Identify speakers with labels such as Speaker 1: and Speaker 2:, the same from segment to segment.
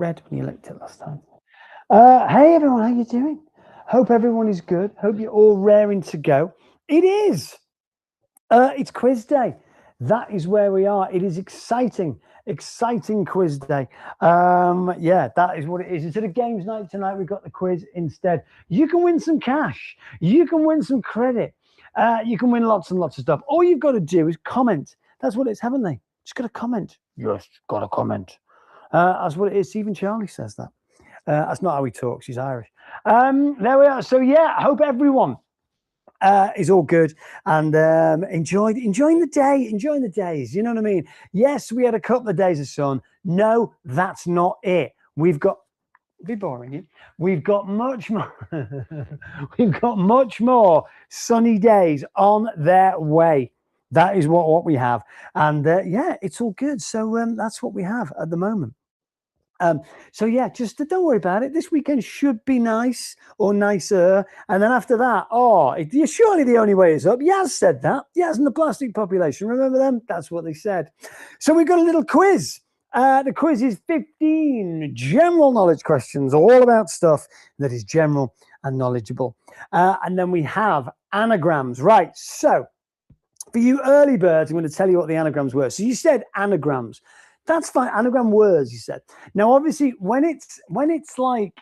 Speaker 1: red when you licked it last time. Hey everyone, how you doing? Hope everyone is good. Hope you're all raring to go. It is. It's quiz day. That is where we are. It is exciting, exciting quiz day. Yeah, that is what it is. Instead of games night tonight, we've got the quiz instead. You can win some cash. You can win some credit. You can win lots and lots of stuff. All you've got to do is comment. That's what it's, haven't they? Just got to comment. Yes, got to comment. That's what it is. Even Charlie says that. That's not how he talks. He's Irish. There we are. So yeah, I hope everyone is all good and enjoying the day, enjoying the days. You know what I mean? Yes, we had a couple of days of sun. No, that's not it. We've got be boring you. We've got much more. We've got much more sunny days on their way. That is what we have, and yeah, it's all good. So that's what we have at the moment. So yeah, just don't worry about it. This weekend should be nice or nicer. And then after that, surely the only way is up. Yaz said that. Yaz and the plastic population. Remember them? That's what they said. So we've got a little quiz. The quiz is 15 general knowledge questions, all about stuff that is general and knowledgeable. And then we have anagrams. Right. So for you early birds, I'm going to tell you what the anagrams were. So you said anagrams. That's fine. Anagram words, you said. Now, obviously, when it's like,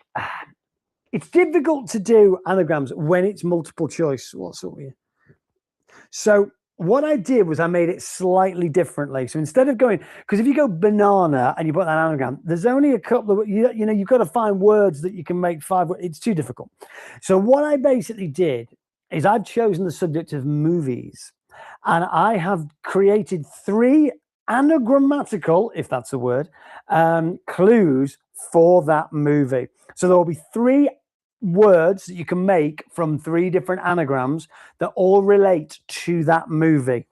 Speaker 1: it's difficult to do anagrams when it's multiple choice. What sort of you? So what I did was I made it slightly differently. So instead of going, because if you go banana and you put that anagram, there's only a couple of, you've got to find words that you can make 5. It's too difficult. So what I basically did is I've chosen the subject of movies, and I have created 3 anagrammatical, if that's a word, clues for that movie. So there will be 3 words that you can make from 3 different anagrams that all relate to that movie.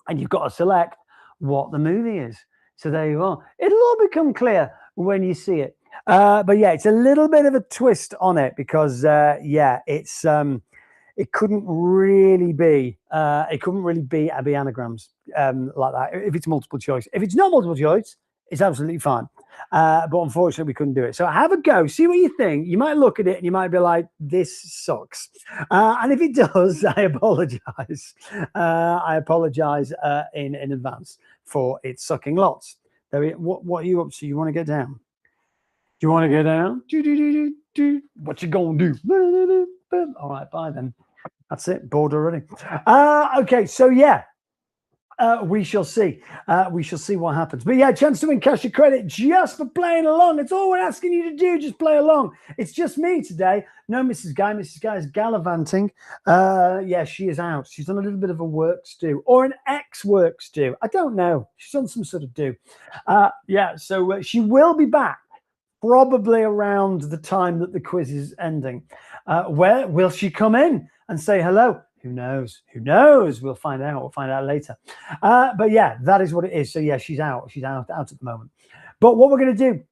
Speaker 1: And you've got to select what the movie is. So there you are. It'll all become clear when you see it. But yeah, it's a little bit of a twist on it because, yeah, it's... it couldn't really be anagrams like that if it's multiple choice. If it's not multiple choice, it's absolutely fine. But unfortunately, we couldn't do it. So have a go. See what you think. You might look at it and you might be like, this sucks. And if it does, I apologize. I apologize in advance for it sucking lots. What are you up to? You want to get down? Do you want to get down? What you gonna do? All right, bye then. That's it. Bored already. Okay, so yeah, we shall see. We shall see what happens. But yeah, chance to win cash or credit just for playing along. That's all we're asking you to do. Just play along. It's just me today. No, Mrs. Guy. Mrs. Guy is gallivanting. Yeah, she is out. She's done a little bit of a work stew or an ex-work stew. I don't know. She's on some sort of do. Yeah, so she will be back probably around the time that the quiz is ending. Where will she come in and say hello? Who knows? Who knows? We'll find out. We'll find out later. But yeah, that is what it is. So yeah, she's out. She's out at the moment. But what we're going to do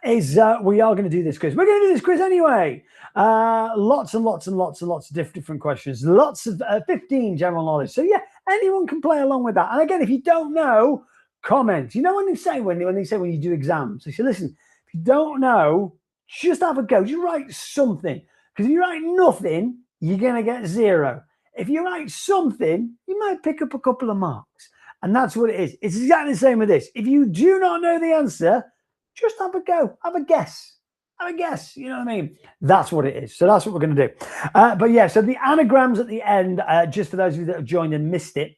Speaker 1: is we are going to do this quiz. We're going to do this quiz anyway. Lots and lots and lots and lots of different questions. Lots of 15 general knowledge. So yeah, anyone can play along with that. And again, if you don't know, comment. You know when they say when you do exams, they say, listen, if you don't know, just have a go. Just write something. Because if you write nothing, you're going to get 0. If you write something, you might pick up a couple of marks. And that's what it is. It's exactly the same with this. If you do not know the answer, just have a go. Have a guess. Have a guess. You know what I mean? That's what it is. So that's what we're going to do. But yeah, so the anagrams at the end, just for those of you that have joined and missed it,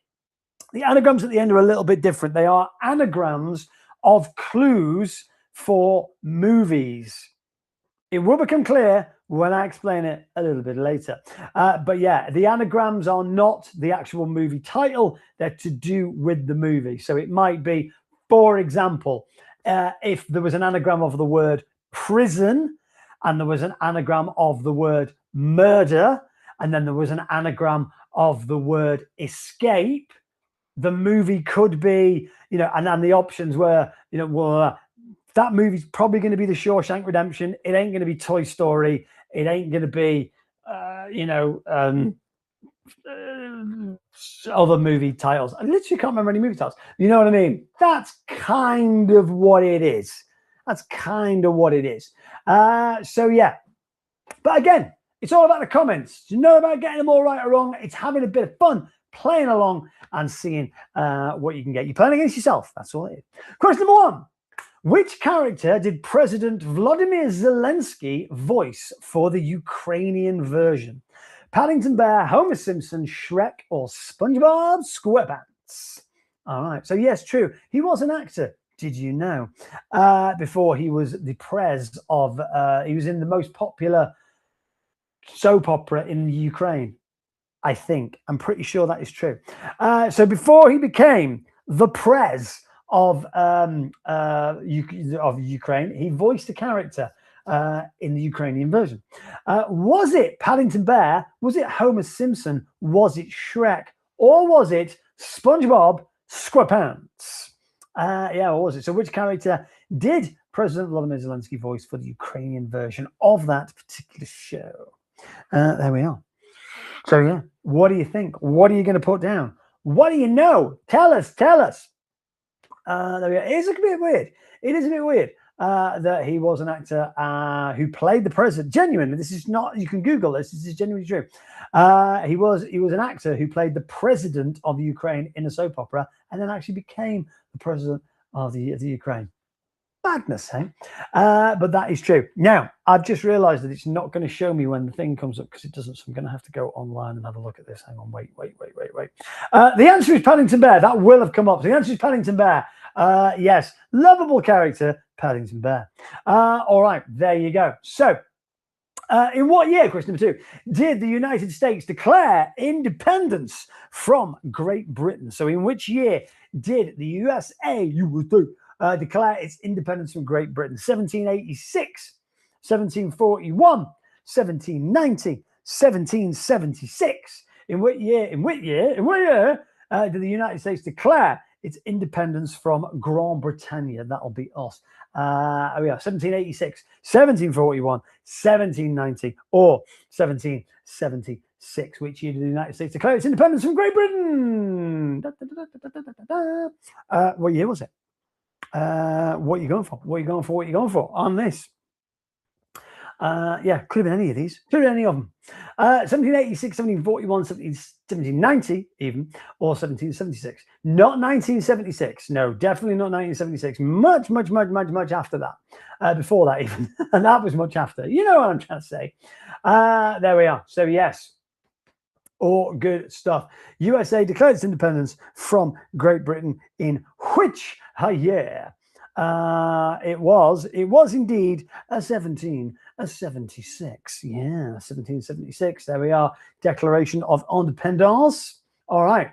Speaker 1: the anagrams at the end are a little bit different. They are anagrams of clues for movies. It will become clear when I explain it a little bit later. But yeah, the anagrams are not the actual movie title. They're to do with the movie. So it might be, for example, if there was an anagram of the word prison, and there was an anagram of the word murder, and then there was an anagram of the word escape, the movie could be, and the options were, well, that movie's probably going to be The Shawshank Redemption. It ain't going to be Toy Story. It ain't going to be, other movie titles. I literally can't remember any movie titles. You know what I mean? That's kind of what it is. That's kind of what it is. So yeah, but again, it's all about the comments. It's not about getting them all right or wrong. It's having a bit of fun, playing along and seeing what you can get. You're playing against yourself. That's all it is. Question number 1. Which character did President Vladimir Zelensky voice for the Ukrainian version? Paddington Bear, Homer Simpson, Shrek, or SpongeBob SquarePants? All right. So yes, true. He was an actor. Did you know? Before he was the prez of, he was in the most popular soap opera in Ukraine, I think. I'm pretty sure that is true. So before he became the prez of Ukraine, he voiced a character in the Ukrainian version. Was it Paddington Bear? Was it Homer Simpson? Was it Shrek? Or was it SpongeBob SquarePants? Yeah, what was it? So which character did President Volodymyr Zelensky voice for the Ukrainian version of that particular show? There we are. So yeah, what do you think? What are you going to put down? What do you know? Tell us. There we go. It is a bit weird. It is a bit weird that he was an actor who played the president. Genuinely, this is not. You can Google this. This is genuinely true. He was an actor who played the president of Ukraine in a soap opera, and then actually became the president of the Ukraine. Madness, eh? But that is true. Now, I've just realized that it's not going to show me when the thing comes up because it doesn't. So I'm going to have to go online and have a look at this. Hang on, wait. The answer is Paddington Bear. That will have come up. The answer is Paddington Bear. Yes, lovable character, Paddington Bear. All right, there you go. So, in what year, question number 2, did the United States declare independence from Great Britain? So, in which year did the USA declare its independence from Great Britain? 1786, 1741, 1790, 1776. In what year did the United States declare its independence from Grand Britannia? That'll be us. We are 1786, 1741, 1790, or 1776. Which year did the United States declare its independence from Great Britain? What year was it? What are you going for? What are you going for on this? Yeah, could have been any of these. Could have been any of them. 1786, 1741, 1790 even, or 1776. Not 1976. No, definitely not 1976. Much after that. Before that even. And that was much after. You know what I'm trying to say. There we are. So yes. All good stuff. USA declared its independence from Great Britain in which year? It was indeed a 1776. Yeah, 1776. There we are. Declaration of Independence. All right.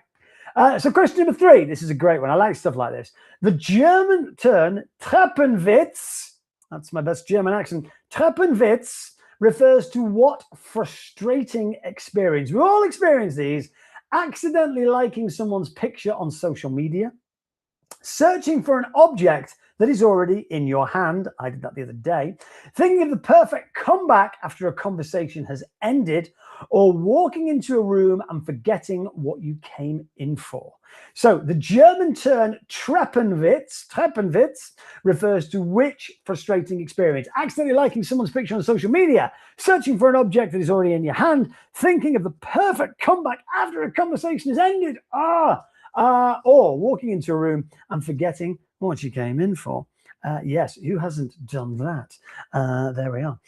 Speaker 1: So question number 3. This is a great one. I like stuff like this. The German term Treppenwitz, that's my best German accent, Treppenwitz, refers to what frustrating experience? We all experience these. Accidentally liking someone's picture on social media, searching for an object that is already in your hand. I did that the other day. Thinking of the perfect comeback after a conversation has ended, or walking into a room and forgetting what you came in for. So the German term Treppenwitz refers to which frustrating experience? Accidentally liking someone's picture on social media, searching for an object that is already in your hand, thinking of the perfect comeback after a conversation has ended, or walking into a room and forgetting what you came in for. Yes, who hasn't done that? There we are.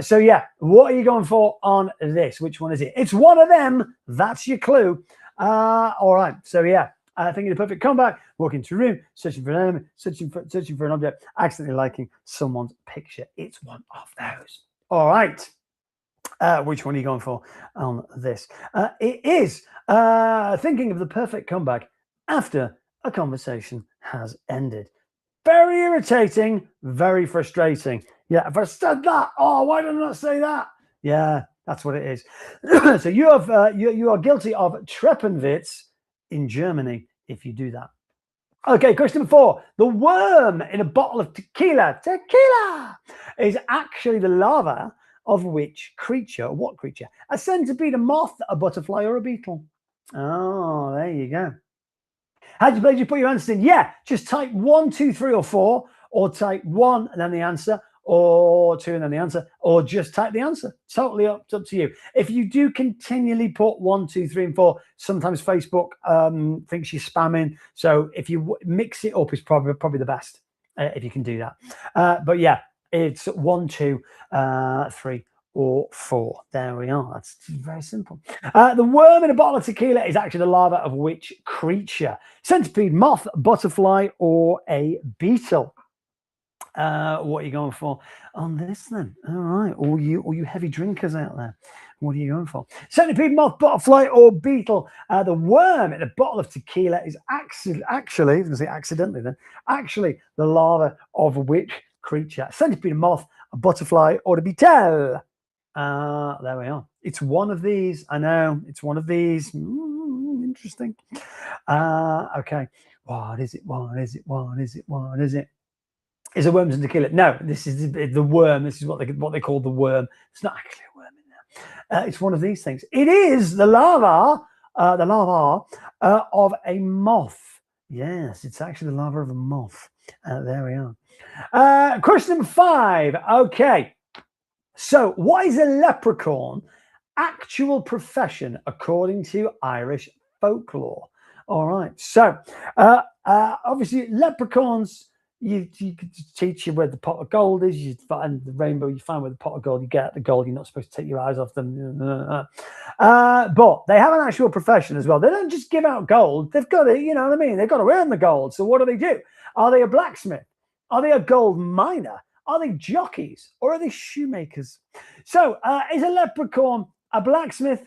Speaker 1: So yeah, what are you going for on this? Which one is it? It's one of them. That's your clue. All right. So yeah, thinking of the perfect comeback, walking into a room, searching for an element, searching for an object, accidentally liking someone's picture. It's one of those. All right. Which one are you going for on this? It is thinking of the perfect comeback after a conversation has ended. Very irritating, very frustrating. Yeah, if I said that, why did I not say that? Yeah, that's what it is. So you are guilty of Treppenwitz in Germany if you do that. Okay, question number 4. The worm in a bottle of tequila is actually the larva of which creature? What creature? A centipede, a moth, a butterfly, or a beetle? Oh, there you go. How do you put your answers in? Yeah, just type 1, 2, 3, or 4, or type 1 and then the answer, or 2 and then the answer, or just type the answer. Totally up to you. If you do continually put 1, 2, 3, and 4, sometimes Facebook thinks you're spamming. So if you mix it up, is probably the best if you can do that. But yeah, it's 1, 2, 3, or 4. There we are. That's very simple. The worm in a bottle of tequila is actually the larva of which creature? Centipede, moth, butterfly, or a beetle? What are you going for on this then? All right, all you heavy drinkers out there, what are you going for? Centipede, moth, butterfly, or beetle? The worm in a bottle of tequila is actually, I was going to say accidentally then, actually the larva of which creature? Centipede, moth, a butterfly, or a beetle? There we are. It's one of these. I know it's one of these. Interesting. Okay. What is it? What is it? What is it? What is it? Is a worm in tequila? No, this is the worm. This is what they call the worm. It's not actually a worm in there. It's one of these things. It is the larva of a moth. Yes, it's actually the larva of a moth. There we are. Question number 5. Okay. So, what is a leprechaun actual profession according to Irish folklore? All right. So, obviously, leprechauns. You teach you where the pot of gold is. You find the rainbow. You find where the pot of gold. You get the gold. You're not supposed to take your eyes off them. But they have an actual profession as well. They don't just give out gold. They've got to, you know what I mean. They've got to earn the gold. So what do? Are they a blacksmith? Are they a gold miner? Are they jockeys or are they shoemakers? So is a leprechaun a blacksmith,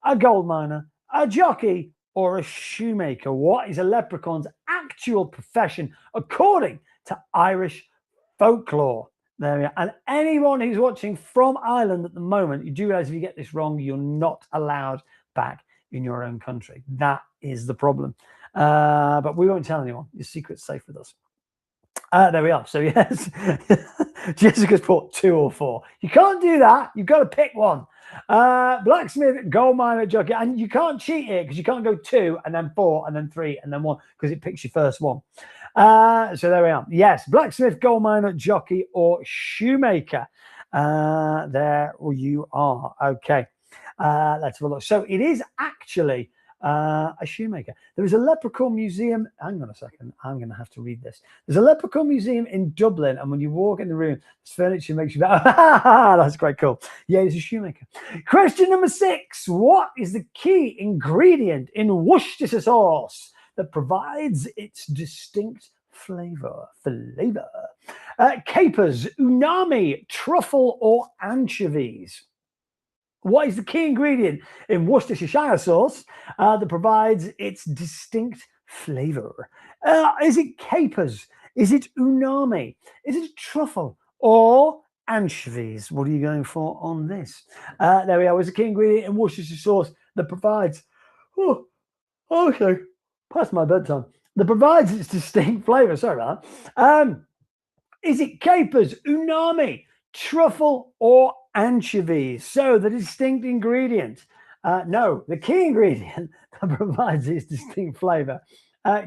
Speaker 1: a gold miner, a jockey, or a shoemaker? What is a leprechaun's actual profession according to Irish folklore? There we are. And anyone who's watching from Ireland at the moment, you do realize if you get this wrong, you're not allowed back in your own country. That is the problem. But we won't tell anyone. Your secret's safe with us. There we are. So yes, Jessica's put 2 or 4. You can't do that. You've got to pick one. Blacksmith, gold miner, jockey, and you can't cheat here because you can't go 2 and then 4 and then 3 and then 1 because it picks your first one. So there we are. Yes, blacksmith, gold miner, jockey, or shoemaker. There you are. Okay. Let's have a look. So it is actually a shoemaker. There is a leprechaun museum. Hang on a second. I'm going to have to read this. There's a leprechaun museum in Dublin, and when you walk in the room, this furniture makes you go, that's quite cool. Yeah, he's a shoemaker. Question number 6. What is the key ingredient in Worcestershire sauce that provides its distinct flavor? Capers, umami, truffle, or anchovies? What is the key ingredient in Worcestershire sauce that provides its distinct flavor? Is it capers? Is it umami? Is it truffle or anchovies? What are you going for on this? There we are. What is the key ingredient in Worcestershire sauce that provides... Oh, okay. Past my bedtime. That provides its distinct flavor. Sorry about that. Is it capers, umami, truffle, or anchovies? So the distinct ingredient. No, the key ingredient that provides its distinct flavor.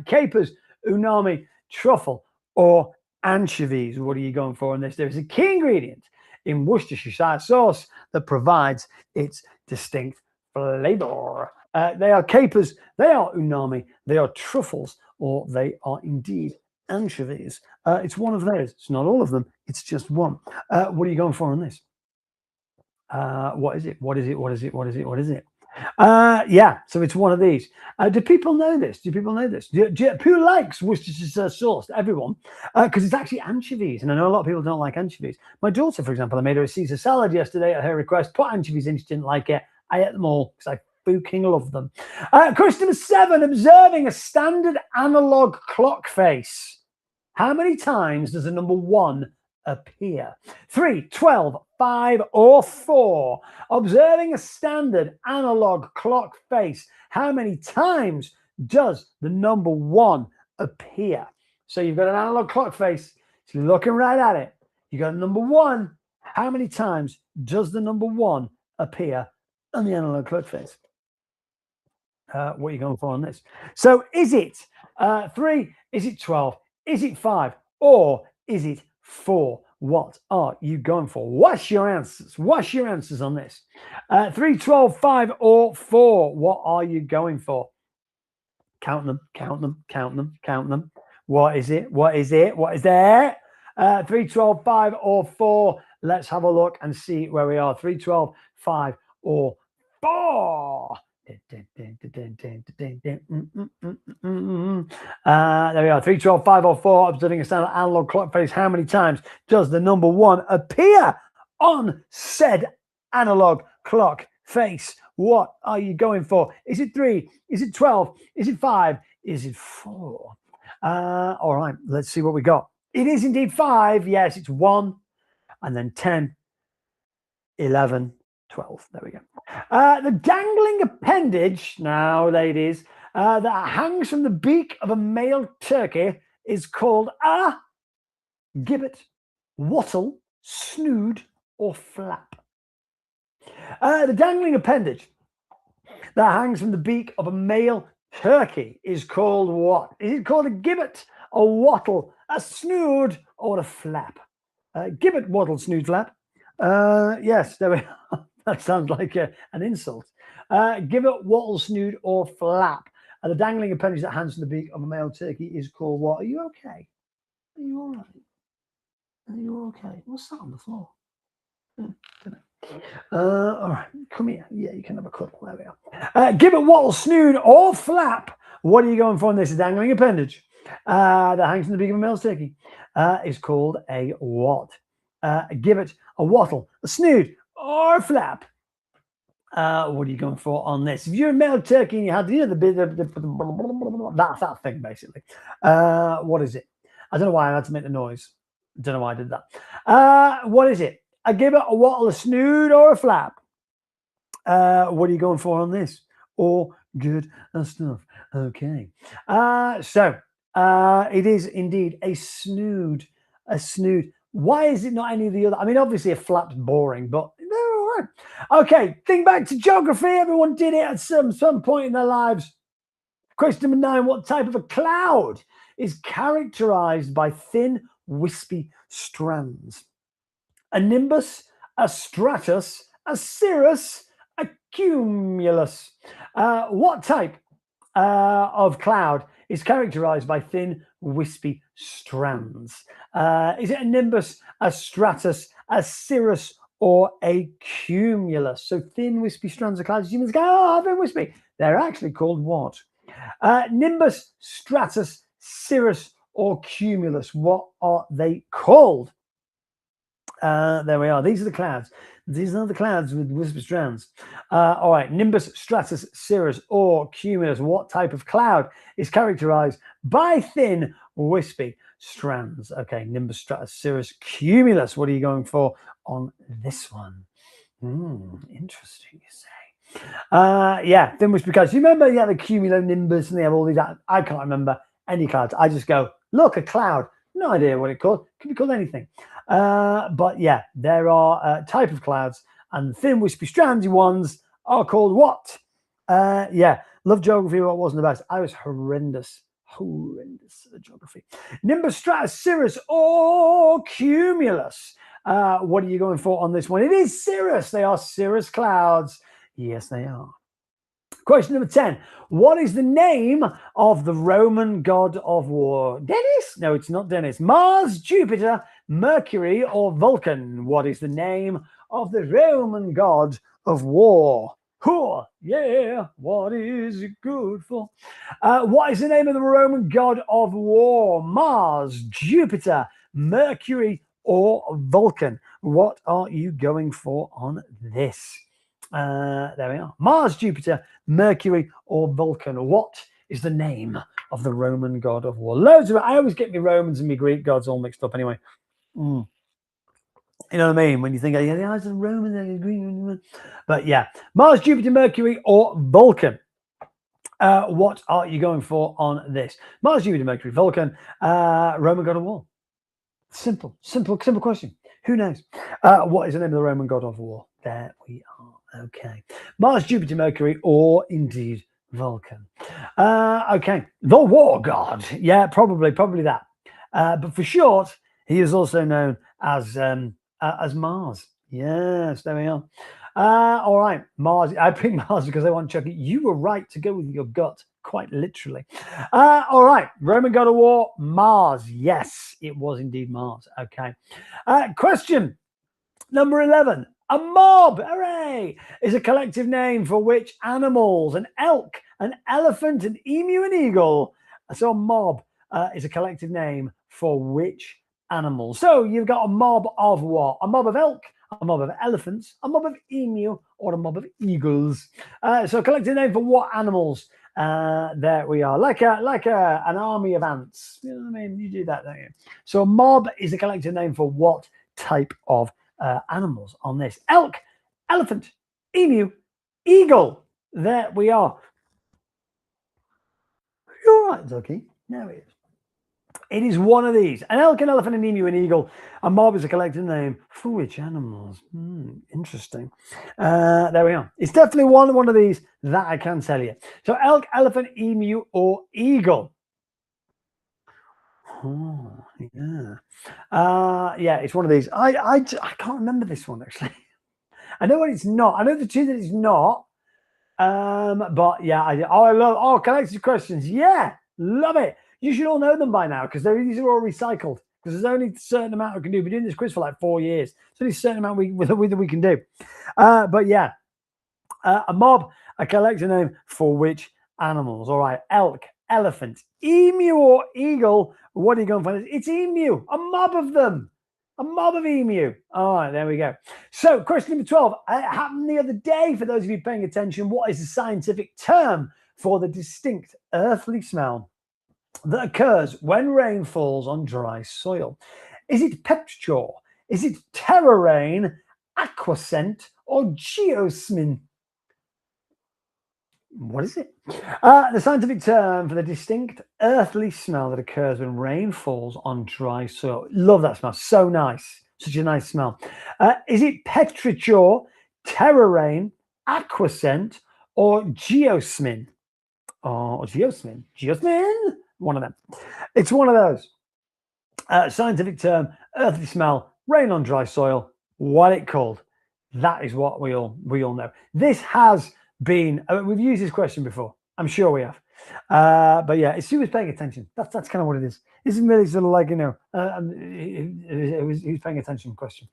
Speaker 1: Capers, umami, truffle, or anchovies. What are you going for on this? There is a key ingredient in Worcestershire sauce that provides its distinct flavor. They are capers, they are umami, they are truffles, or they are indeed anchovies. It's one of those. It's not all of them. It's just one. What are you going for on this? What is it? What is it? What is it? What is it? What is it? Yeah, so it's one of these. Do people know this? Do people know this? Who likes Worcestershire sauce? Everyone, because it's actually anchovies, and I know a lot of people don't like anchovies. My daughter, for example, I made her a Caesar salad yesterday at her request. Put anchovies in, she didn't like it. I ate them all because I fucking love them. Question number 7: observing a standard analog clock face. How many times does the number 1 appear? 3, 12, 5, or 4? Observing a standard analog clock face, how many times does the number 1 appear? So you've got an analog clock face, so you're looking right at it. You got a number 1. How many times does the number 1 appear on the analog clock face? What are you going for on this? So is it 3? Is it 12? Is it 5? Or is it 4? What are you going for? What's your answers? What's your answers on this? 3, 12, 5, or 4? What are you going for? Count them, count them, count them, count them. What is it? What is it? What is there? 3, 12, 5, or 4? Let's have a look and see where we are. 3, 12, 5, or 4. There we are. 3, 12, 5, or 4. Observing a standard analog clock face. How many times does the number 1 appear on said analog clock face? What are you going for? Is it 3? Is it 12? Is it 5? Is it 4? All right, let's see what we got. It is indeed 5. Yes, it's 1, and then 10, 11, 12. There we go. The dangling appendage, now, ladies, that hangs from the beak of a male turkey is called a gibbet, wattle, snood, or flap. The dangling appendage that hangs from the beak of a male turkey is called what? Is it called a gibbet, a wattle, a snood, or a flap? Gibbet, wattle, snood, flap. Yes, there we are. That sounds like an insult. Gibbet, wattle, snood, or flap. The dangling appendage that hangs from the beak of a male turkey is called what? Are you okay? Are you all right? Are you okay? What's that on the floor? All right, come here. Yeah, you can have a cuddle. There we are. Gibbet, wattle, snood, or flap. What are you going for on this? A dangling appendage that hangs from the beak of a male turkey is called a what? A gibbet, a wattle, a snood, or a flap. What are you going for on this? If you're a male turkey and you had that thing, basically, what is it? I don't know why I had to make the noise. I don't know why I did that. What is it? A gibbet, a wattle, a snood, or a flap? What are you going for on this? Or good stuff. Okay. So it is indeed a snood. A snood. Why is it not any of the other? I mean, obviously a flap's boring, but they're all right. Okay, think back to geography. Everyone did it at some point in their lives. Question number 9, what type of a cloud is characterized by thin, wispy strands? A nimbus, a stratus, a cirrus, a cumulus. What type of cloud is characterized by thin, wispy strands? Is it a nimbus, a stratus, a cirrus, or a cumulus? So thin, wispy strands of clouds. Humans go, oh, they're wispy. They're actually called what? Nimbus, stratus, cirrus, or cumulus. What are they called? There we are. These are the clouds. These are the clouds with wispy strands. All right. Nimbus, stratus, cirrus, or cumulus. What type of cloud is characterized by thin, wispy strands? Okay. Nimbus, stratus, cirrus, cumulus. What are you going for on this one? Interesting, you say. Yeah. Thin, wispy clouds. You remember, yeah, the cumulonimbus, and they have all these. I can't remember any clouds. I just go, look, a cloud. No idea what it's called. Could be called anything. But yeah, there are a type of clouds, and thin, wispy, strandy ones are called what? Yeah, love geography, but it wasn't the best. I was horrendous at geography. Nimbus, stratus, cirrus, or cumulus. What are you going for on this one? It is cirrus. They are cirrus clouds. Yes, they are. Question number 10. What is the name of the Roman god of war? Dennis? No, it's not Dennis. Mars, Jupiter, Mercury, or Vulcan? What is the name of the Roman god of war? Oh, yeah, what is it good for? What is the name of the Roman god of war? Mars, Jupiter, Mercury, or Vulcan? What are you going for on this? There we are. Mars, Jupiter, Mercury, or Vulcan. What is the name of the Roman god of war? Loads of it. I always get my Romans and my Greek gods all mixed up anyway. You know what I mean? When you think, yeah, it's a Roman, a Greek. But yeah, Mars, Jupiter, Mercury, or Vulcan. What are you going for on this? Mars, Jupiter, Mercury, Vulcan, Roman god of war. Simple question. Who knows? What is the name of the Roman god of war? There we are. Okay. Mars, Jupiter, Mercury, or indeed Vulcan. Okay. The war god. Yeah, probably that. But for short, He is also known as Mars. Yes, there we are. All right, Mars. I picked Mars because I want Chucky. You were right to go with your gut, quite literally. All right, Roman god of war, Mars. Yes, it was indeed Mars. Okay. Question number 11. A mob, hooray, is a collective name for which animals? An elk, an elephant, an emu, an eagle. So a mob is a collective name for which animals? So you've got a mob of what? A mob of elk, a mob of elephants, a mob of emu, or a mob of eagles. So a collective name for what animals? There we are, like an army of ants. You know what I mean? You do that, don't you? So a mob is a collective name for what type of animals on this? Elk, elephant, emu, eagle. There we are. You're right, Ducky. There it is. It is one of these. An elk, an elephant, an emu, an eagle. A mob is a collective name for which animals? Interesting. There we are. It's definitely one of these that I can tell you. So elk, elephant, emu, or eagle. Oh, yeah. Yeah, it's one of these. I can't remember this one, actually. I know what it's not. I know the two that it's not. But yeah, I love collected questions. Yeah, love it. You should all know them by now because these are all recycled. Because there's only a certain amount we can do. We've been doing this quiz for like 4 years. So there's a certain amount we can do. But yeah, a mob, a collective name for which animals? All right, elk, elephant, emu, or eagle. What are you going for? It's emu. A mob of them. A mob of emu. All right, there we go. So, question number 12. It happened the other day, for those of you paying attention. What is the scientific term for the distinct earthly smell that occurs when rain falls on dry soil? Is it petrichor? Is it terrarain, aquascent, or geosmin? What is it? The scientific term for the distinct earthly smell that occurs when rain falls on dry soil. Love that smell. So nice. Such a nice smell. Is it petrichor, terrarain, aquascent, or geosmin? Or geosmin? Geosmin? One of them. It's one of those. Scientific term, earthly smell, rain on dry soil. What it called? That is what we all know. This has been, we've used this question before. I'm sure we have. But yeah, as soon as paying attention, that's kind of what it is. This is really sort of like, he was paying attention question.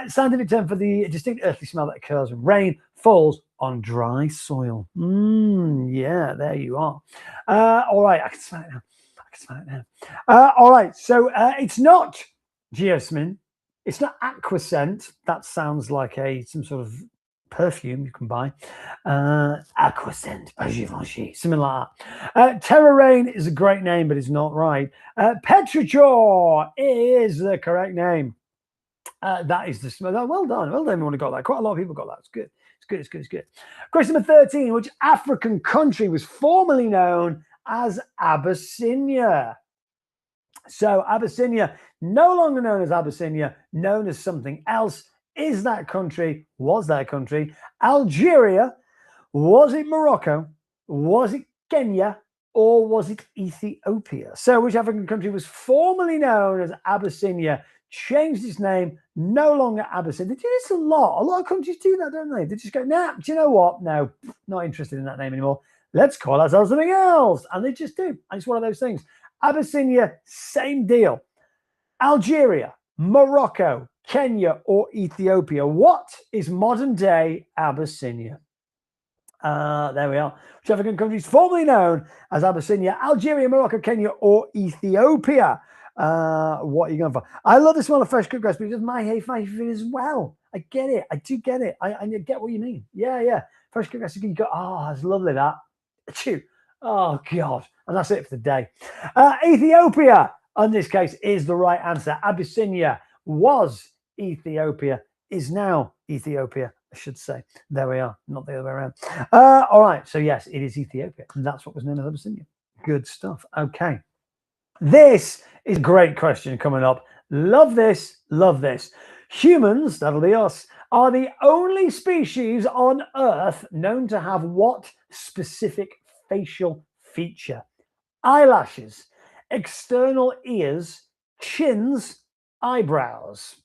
Speaker 1: Scientific term for the distinct earthly smell that occurs when rain falls on dry soil. Yeah, there you are. All right, I can smell it now. All right, so it's not geosmin. It's not aquascent. That sounds like some sort of perfume you can buy. Aquascent, Givenchy, something like that. Terrarain is a great name, but it's not right. Petrichor is the correct name. That is the smell. Well done. Well done, everyone who got that. Quite a lot of people got that. It's good. It's good. Question number 13. Which African country was formerly known as Abyssinia? So Abyssinia, no longer known as Abyssinia, known as something else. Was that country Algeria? Was it Morocco? Was it Kenya? Or was it Ethiopia? So which African country was formerly known as Abyssinia, changed its name, no longer Abyssinia? They do this a lot. A lot of countries do that, don't they? They just go, nah, do you know what? No, not interested in that name anymore. Let's call ourselves something else. And they just do. And it's one of those things. Abyssinia, same deal. Algeria, Morocco, Kenya, or Ethiopia. What is modern day Abyssinia? There we are. Which African countries formerly known as Abyssinia? Algeria, Morocco, Kenya, or Ethiopia? What are you going for? I love this one of Fresh Cooked Recipe because my favorite as well. I get it. I do get it. I get what you mean. Yeah. Fresh Cooked Recipe. You go, that's lovely that. Chew. Oh, God. And that's it for the day. Ethiopia, in this case, is the right answer. Abyssinia was Ethiopia, is now Ethiopia, I should say. There we are, not the other way around. All right, so yes, it is Ethiopia. And that's what was known as Abyssinia. Good stuff. Okay. This is a great question coming up. Love this. Humans, that'll be us, are the only species on Earth known to have what specific facial feature? Eyelashes, external ears, chins, eyebrows.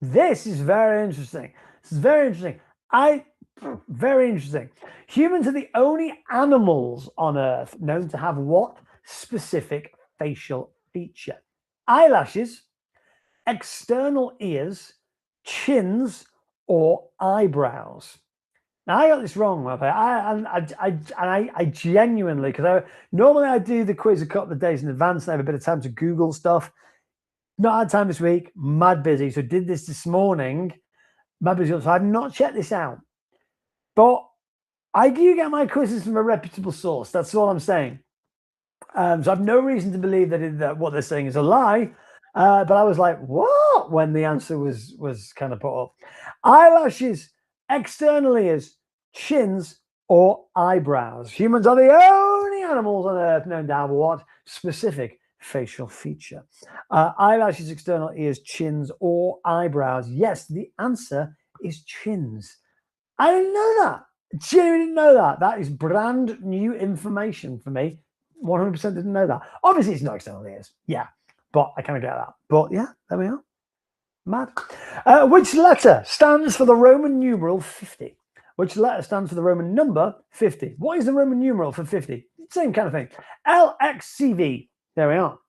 Speaker 1: This is very interesting. This is very interesting. Very interesting. Humans are the only animals on Earth known to have what specific facial feature? Eyelashes, external ears, chins, or eyebrows. Now I got this wrong, I genuinely, because normally I do the quiz a couple of days in advance and I have a bit of time to Google stuff. Not had time this week, mad busy. So did this morning, mad busy. So I've not checked this out. But I do get my quizzes from a reputable source. That's all I'm saying. So I've no reason to believe that what they're saying is a lie. But I was like, what? When the answer was kind of put up. Eyelashes, external ears, chins, or eyebrows. Humans are the only animals on Earth known to have what specific facial feature? Eyelashes, external ears, chins, or eyebrows? Yes, the answer is chins. I didn't know that. Genuinely didn't know that. That is brand new information for me. 100% didn't know that. Obviously, it's not external ears. Yeah, but I kind of get that. But yeah, there we are. Mad. Which letter stands for the Roman numeral 50? Which letter stands for the Roman number 50? What is the Roman numeral for 50? Same kind of thing. LXCV. There we are.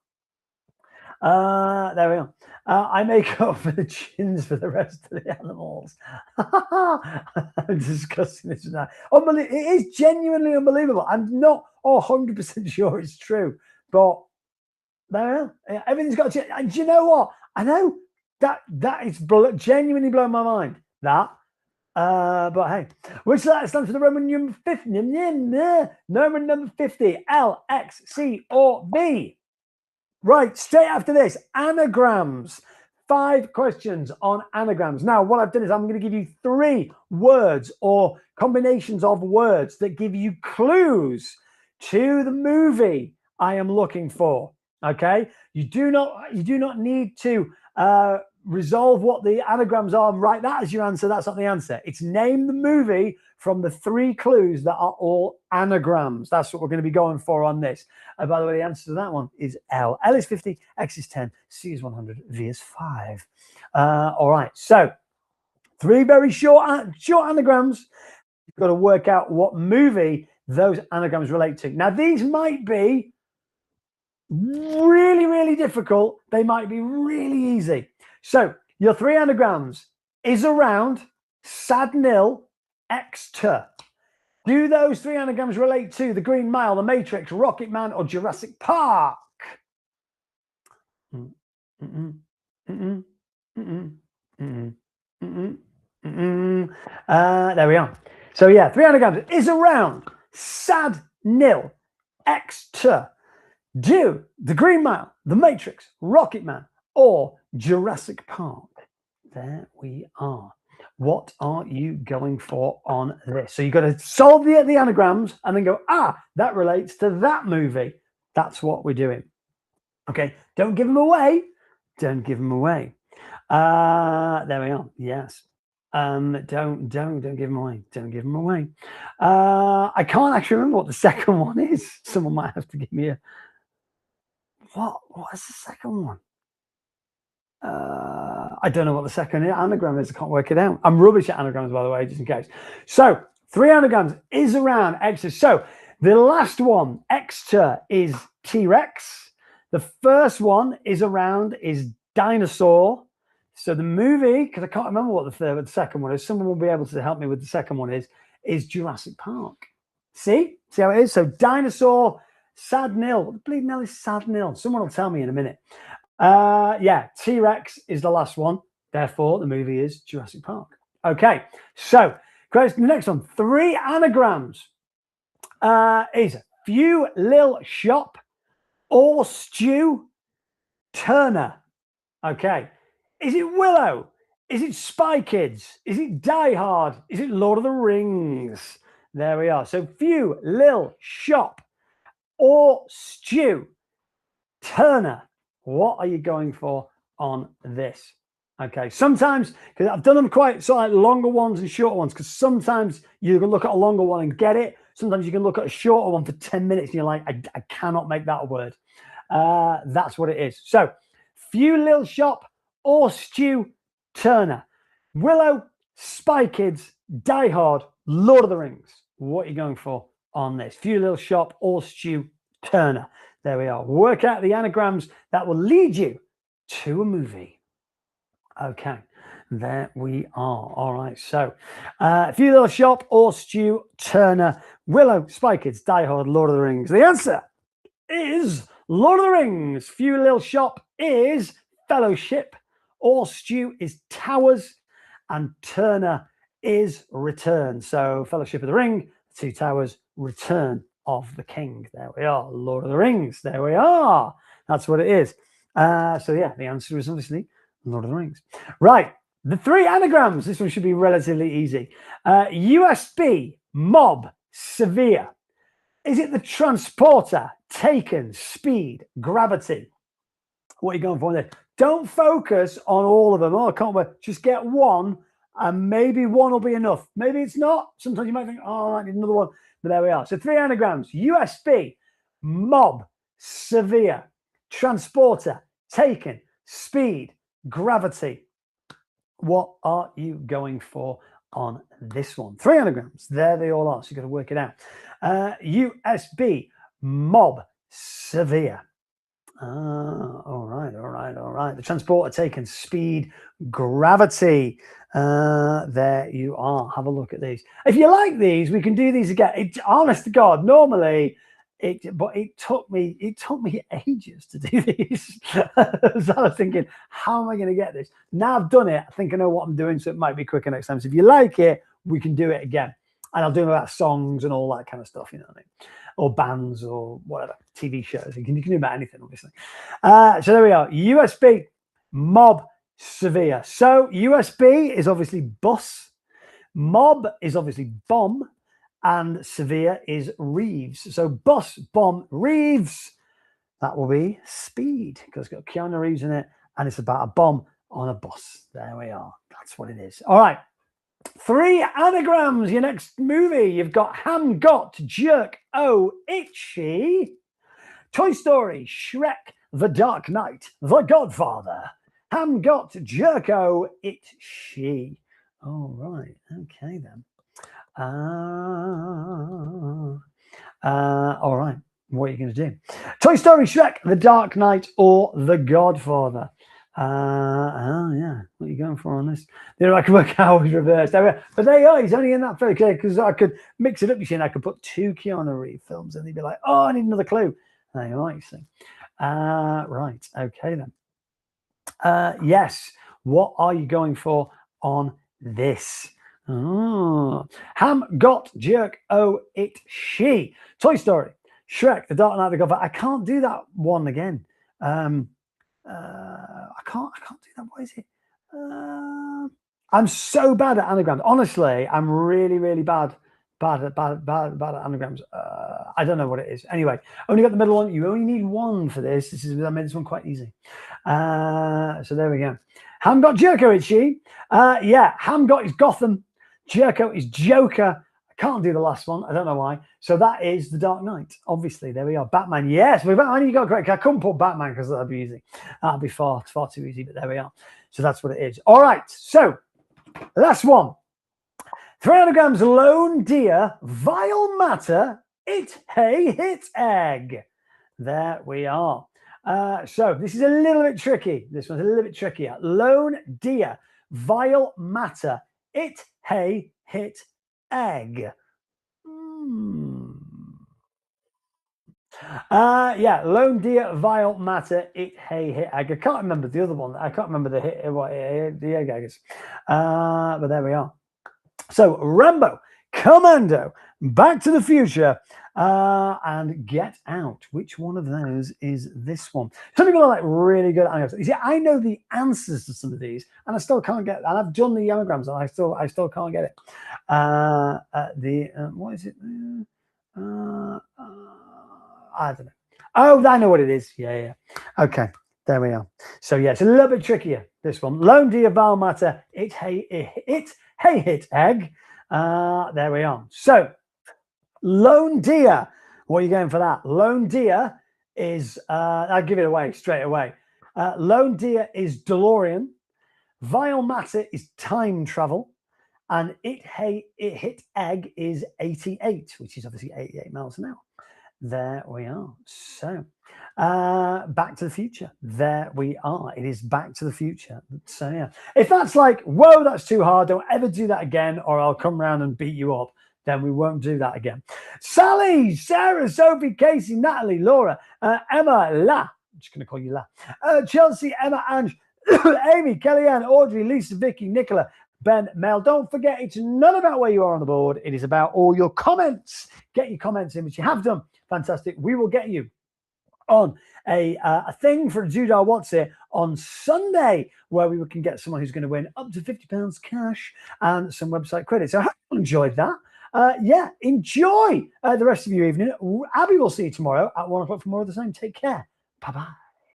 Speaker 1: There we are. I make up for the chins for the rest of the animals. I'm discussing this now. It is genuinely unbelievable. I'm not 100% sure it's true, but there we are. Everything's got to change. And do you know what? I know that is genuinely blowing my mind. That. But hey, which letter stands for the Roman number 50? Roman number 50. L, X, C, or B? Right, straight after this, anagrams. 5 questions on anagrams. Now, what I've done is I'm going to give you 3 words or combinations of words that give you clues to the movie I am looking for. Okay, you do not need to resolve what the anagrams are and write that as your answer. That's not the answer. It's name the movie from the 3 clues that are all anagrams. That's what we're going to be going for on this. By the way, the answer to that one is L. L is 50, X is 10, C is 100, V is 5. All right, so 3 very short anagrams. You've got to work out what movie those anagrams relate to. Now, these might be really, really difficult. They might be really easy. So your 3 anagrams is around, sad nil, X-ter. Do those 3 anagrams relate to The Green Mile, The Matrix, Rocket Man, or Jurassic Park? There we are. So yeah, 3 anagrams is around, sad nil, X-ter. Do The Green Mile, The Matrix, Rocket Man, or Jurassic Park? There we are. What are you going for on this? So you've got to solve the anagrams and then go, that relates to that movie. That's what we're doing. Okay, don't give them away. Don't give them away. There we are. Yes. Don't give them away. Don't give them away. I can't actually remember what the second one is. Someone might have to give me a... What is the second one? I don't know what the second anagram is. I can't work it out. I'm rubbish at anagrams, by the way, just in case. So 3 anagrams is around X. So the last one, X-ter, is T-Rex. The first one is dinosaur. So the movie, because I can't remember what the second one is. Someone will be able to help me with the second one is Jurassic Park. See how it is? So dinosaur, sad nil. What the bleeding hell is sad nil? Someone will tell me in a minute. Yeah, T-Rex is the last one. Therefore, the movie is Jurassic Park. Okay, so the next one, 3 anagrams is few lil shop or stew Turner. Okay, is it Willow? Is it Spy Kids? Is it Die Hard? Is it Lord of the Rings? There we are. So few lil shop or stew Turner. What are you going for on this? Okay, sometimes, because I've done them quite sort of like longer ones and shorter ones, because sometimes you can look at a longer one and get it. Sometimes you can look at a shorter one for 10 minutes and you're like, I cannot make that a word. That's what it is. So Few Lil Shop or Stu Turner? Willow, Spy Kids, Die Hard, Lord of the Rings. What are you going for on this? Few Lil Shop or Stu Turner? There we are. Work out the anagrams that will lead you to a movie. Okay, there we are. All right, so Few Little Shop or Stu Turner, Willow, Spy Kids, Die Hard, Lord of the Rings. The answer is Lord of the Rings. Few Little Shop is Fellowship, or Stu is Towers, and Turner is Return. So Fellowship of the Ring, Two Towers, Return of the King. There we are. Lord of the Rings. There we are. That's what it is. So yeah, the answer is obviously Lord of the Rings. Right. The three anagrams. This one should be relatively easy. USB, Mob, Severe. Is it the Transporter, Taken, Speed, Gravity? What are you going for there? Don't focus on all of them. Oh, I can't wait. Just get one, and maybe one will be enough. Maybe it's not. Sometimes you might think, oh, I need another one. But there we are. So three anagrams. USB, Mob, Severe, Transporter, Taken, Speed, Gravity. What are you going for on this one? Three anagrams. There they all are. So you've got to work it out. USB, Mob, Severe. All right. The Transporter, Taken, Speed, Gravity. There you are. Have a look at these. If you like these, we can do these again. Honest to God, normally it took me ages to do these. So I was thinking, how am I going to get this? Now I've done it. I think I know what I'm doing, so it might be quicker next time. So if you like it, we can do it again. And I'll do them about songs and all that kind of stuff, you know what I mean? Or bands or whatever, TV shows. You can do about anything, obviously. So there we are. USB, Mob, Severe. So USB is obviously bus. Mob is obviously bomb. And Severe is Reeves. So bus, bomb, Reeves. That will be Speed, because it's got Keanu Reeves in it. And it's about a bomb on a bus. There we are. That's what it is. All right. Three anagrams. Your next movie. You've got Ham Got, Jerk, Oh, Itchy, Toy Story, Shrek, The Dark Knight, The Godfather. Ham Got, Jerk, Oh, Itchy. All right. Okay, then. All right. What are you going to do? Toy Story, Shrek, The Dark Knight, or The Godfather? Yeah. What are you going for on this? You know, I can work out with reverse. But there you are. He's only in that film, okay? Because I could mix it up. You see, and I could put two Keanu Reeves films, and they'd be like, "Oh, I need another clue." There you are. You see. Right. Okay then. Yes. What are you going for on this? Ham Got, Jerk, Oh, Itchy. Toy Story, Shrek, The Dark Knight, The Godfather. I can't do that one again. I can't do that. What is it? I'm so bad at anagrams. Honestly, I'm really, really bad at anagrams. I don't know what it is. Anyway, only got the middle one. You only need one for this. I made this one quite easy. So there we go. Ham Got, Jerko, Itchy. Yeah, Ham Got is Gotham. Jerko is Joker. I can't do the last one. I don't know why. So that is The Dark Knight. Obviously, there we are. Batman. Yes, with Batman, you got correct. I couldn't put Batman because that'd be easy. That'd be far too easy. But there we are. So that's what it is. All right. So last one. 3 anagrams. Lone Deer, Vile Matter, It Hey Hit Egg. There we are. So this is a little bit tricky. This one's a little bit trickier. Lone Deer, Vile Matter, It Hey Hit Egg. Yeah, Lone Deer, Vile Matter, It Hey Hit Egg. I can't remember the other one. I can't remember the egg is. But there we are. So Rambo, Commando, Back to the Future, and Get Out. Which one of those is this one? Some people are like really good at anagrams. You see, I know the answers to some of these, and I still can't get. And I've done the anagrams, and I still can't get it. What is it? I don't know. Oh, I know what it is. Yeah. Okay, there we are. So yeah, it's a little bit trickier. This one, Lone Deer, Vile Matter, It Hey Hit Egg. There we are. So Lone Deer. What are you going for that? Lone Deer is, I'll give it away straight away. Lone Deer is DeLorean. Vile Matter is time travel. And it hit egg is 88, which is obviously 88 miles an hour. There we are. So, Back to the Future. There we are. It is Back to the Future. So, yeah. If that's like, whoa, that's too hard, don't ever do that again, or I'll come round and beat you up, then we won't do that again. Sally, Sarah, Sophie, Casey, Natalie, Laura, Emma, La. I'm just going to call you La. Chelsea, Emma, Ange, Amy, Kellyanne, Audrey, Lisa, Vicky, Nicola, Ben, Mel. Don't forget, it's not about where you are on the board. It is about all your comments. Get your comments in, which you have done. Fantastic. We will get you on a thing for Judar What's It on Sunday, where we can get someone who's going to win up to £50 cash and some website credit. So I hope you enjoyed that. Yeah, enjoy the rest of your evening. Abby will see you tomorrow at 1 o'clock for more of the same. Take care. Bye-bye.